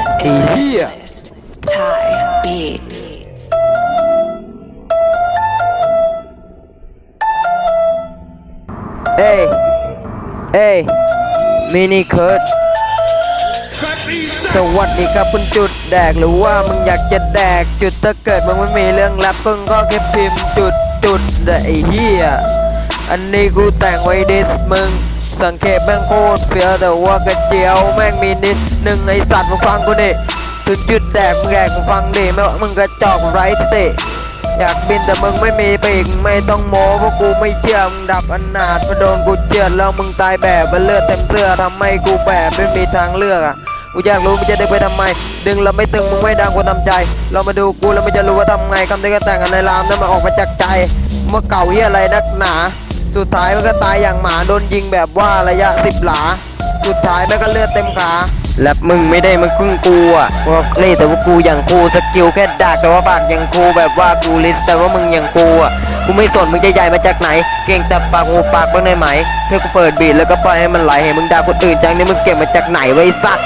ไอ้เหี้ย Thai Beats เอ้ยมินิเคิร์ดสวัสดีครับคุณจุดแดกหรือว่ามึงอยากจะแดกจุดถ้าเกิดมึงไม่มีเรื่องลับก็แค่พิมพ์จุดไอ้เหี้ยอันนี้กูแต่งไว้ดิสมึงสังเกตแม่งโคตรเฟี้ยวแต่ว่ากระเจียวแม่งมีนิดหนึ่งไอสัตว์มึงฟังกูดิถึงจุดแดกมึงแดกมึงฟังดิไม่ว่ามึงกระจอกไร้สติอยากบินแต่มึงไม่มีปีกไม่ต้องโม้เพราะกูไม่เชื่อมึงดับอนาถมาโดนกูเจือดแล้วมึงตายแบบเลือดเต็มเสื้อทำให้กูแบบไม่มีทางเลือกอะกูอยากรู้มึงจะดึงไปทำไมดึงแล้วไม่ตึงมึงไม่ดังกูทำใจเรามาดูกูแล้วมึงจะรู้ว่าทำไงคำที่ก็แต่งกันในรามนั้นมันออกมาจากใจเมื่อเก่าเฮียอะไรนักหนาสุดท้ายมันก็ตายอย่างหมาโดนยิงแบบว่าระยะ10 หลาสุดท้ายมันก็เลือดเต็มขาและมึงไม่ได้มึงพึ่งกูอ่ะว่านี่แต่ว่ากูอย่างกูสกิลแค่ดักแต่ว่าปากอย่างกูแบบว่ากูลิสแต่ว่ามึงอย่างกูอ่ะกูไม่สนมึงจะใหญ่มาจากไหนเก่งแต่ปากงูปากบ้างได้ไหมแค่กูเปิดบีทแล้วก็ปล่อยให้มันไหลให้มึงด่าคนอื่นจังนี่มึงเก็บมาจากไหนไว้สัตว์